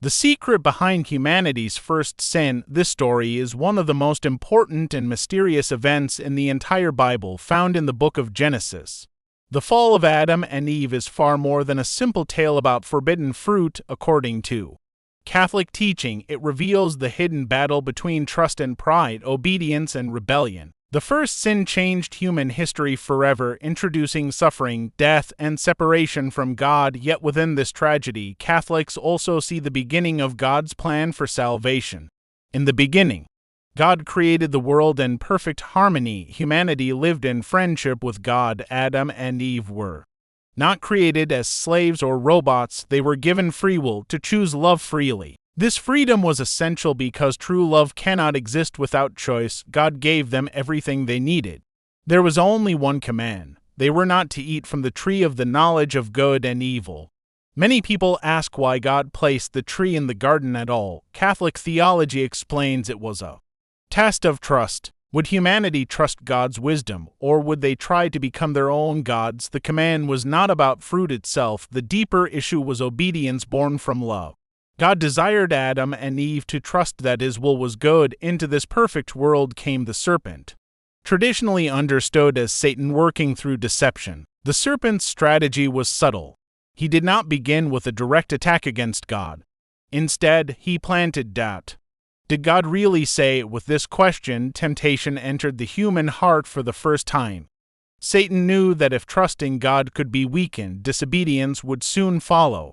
The secret behind humanity's first sin, this story is one of the most important and mysterious events in the entire Bible found in the book of Genesis. The fall of Adam and Eve is far more than a simple tale about forbidden fruit, according to Catholic teaching. It reveals the hidden battle between trust and pride, obedience and rebellion. The first sin changed human history forever, introducing suffering, death, and separation from God. Yet within this tragedy, Catholics also see the beginning of God's plan for salvation. In the beginning, God created the world in perfect harmony. Humanity lived in friendship with God. Adam and Eve were not created as slaves or robots. They were given free will to choose love freely. This freedom was essential because true love cannot exist without choice. God gave them everything they needed. There was only one command. They were not to eat from the tree of the knowledge of good and evil. Many people ask why God placed the tree in the garden at all. Catholic theology explains it was a test of trust. Would humanity trust God's wisdom, or would they try to become their own gods? The command was not about fruit itself. The deeper issue was obedience born from love. God desired Adam and Eve to trust that His will was good. Into this perfect world came the serpent, traditionally understood as Satan working through deception. The serpent's strategy was subtle. He did not begin with a direct attack against God. Instead, he planted doubt. Did God really say? With this question, temptation entered the human heart for the first time. Satan knew that if trusting God could be weakened, disobedience would soon follow.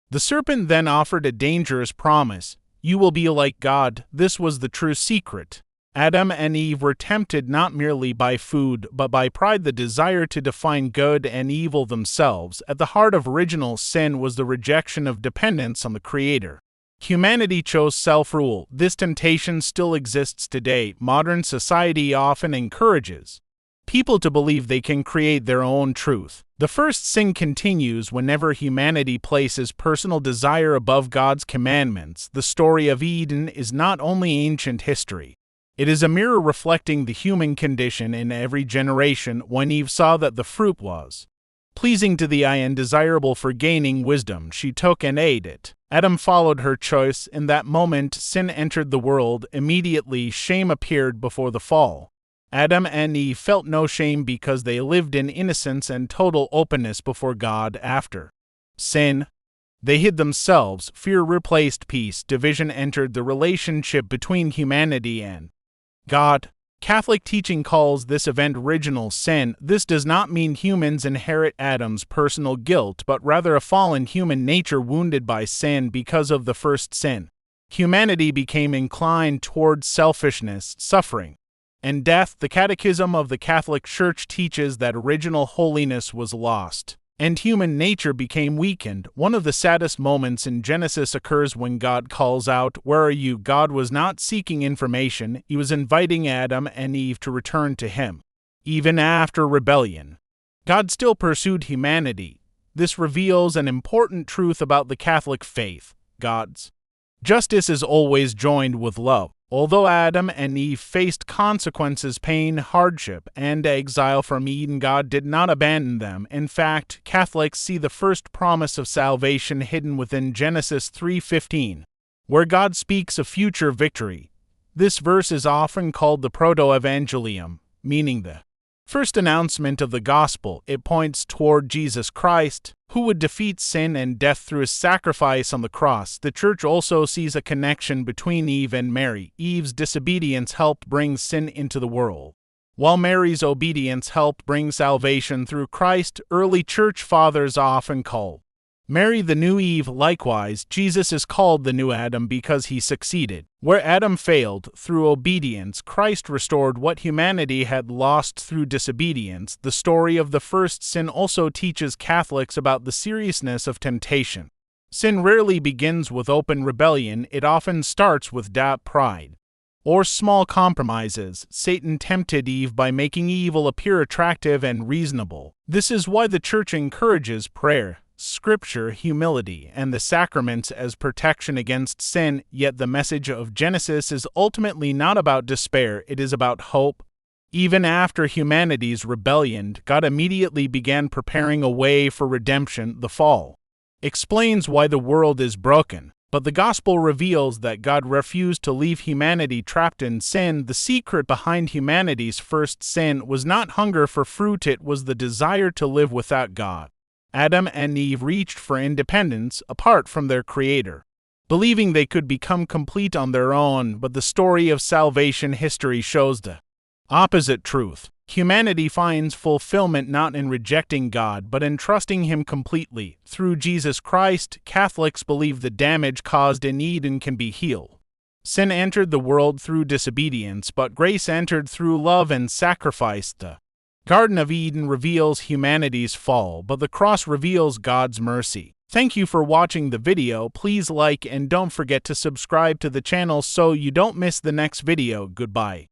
The serpent then offered a dangerous promise: you will be like God. This was the true secret. Adam and Eve were tempted not merely by food, but by pride, the desire to define good and evil themselves. At the heart of original sin was the rejection of dependence on the Creator. Humanity chose self-rule. This temptation still exists today. Modern society often encourages people to believe they can create their own truth. The first sin continues whenever humanity places personal desire above God's commandments. The story of Eden is not only ancient history. It is a mirror reflecting the human condition in every generation. When Eve saw that the fruit was pleasing to the eye and desirable for gaining wisdom, she took and ate it. Adam followed her choice. In that moment, sin entered the world. Immediately, shame appeared before the fall. Adam and Eve felt no shame because they lived in innocence and total openness before God. After sin, they hid themselves. Fear replaced peace. Division entered the relationship between humanity and God. Catholic teaching calls this event original sin. This does not mean humans inherit Adam's personal guilt, but rather a fallen human nature wounded by sin. Because of the first sin, humanity became inclined towards selfishness, suffering, and death. The Catechism of the Catholic Church teaches that original holiness was lost, and human nature became weakened. One of the saddest moments in Genesis occurs when God calls out, "Where are you?" God was not seeking information. He was inviting Adam and Eve to return to Him. Even after rebellion, God still pursued humanity. This reveals an important truth about the Catholic faith. God's justice is always joined with love. Although Adam and Eve faced consequences, pain, hardship, and exile from Eden, God did not abandon them. In fact, Catholics see the first promise of salvation hidden within Genesis 3:15, where God speaks of future victory. This verse is often called the Proto-Evangelium, meaning the first announcement of the gospel. It points toward Jesus Christ, who would defeat sin and death through His sacrifice on the cross. The Church also sees a connection between Eve and Mary. Eve's disobedience helped bring sin into the world, while Mary's obedience helped bring salvation through Christ. Early Church Fathers often call Mary the new Eve. Likewise, Jesus is called the new Adam because He succeeded where Adam failed. Through obedience, Christ restored what humanity had lost through disobedience. The story of the first sin also teaches Catholics about the seriousness of temptation. Sin rarely begins with open rebellion. It often starts with doubt, pride, or small compromises. Satan tempted Eve by making evil appear attractive and reasonable. This is why the Church encourages prayer, Scripture, humility, and the sacraments as protection against sin. Yet the message of Genesis is ultimately not about despair, it is about hope. Even after humanity's rebellion, God immediately began preparing a way for redemption. The fall explains why the world is broken. But the gospel reveals that God refused to leave humanity trapped in sin. The secret behind humanity's first sin was not hunger for fruit, it was the desire to live without God. Adam and Eve reached for independence apart from their Creator, believing they could become complete on their own, but the story of salvation history shows the opposite truth. Humanity finds fulfillment not in rejecting God, but in trusting Him completely. Through Jesus Christ, Catholics believe the damage caused in Eden can be healed. Sin entered the world through disobedience, but grace entered through love and sacrifice. The Garden of Eden reveals humanity's fall, but the cross reveals God's mercy. Thank you for watching the video. Please like and don't forget to subscribe to the channel so you don't miss the next video. Goodbye.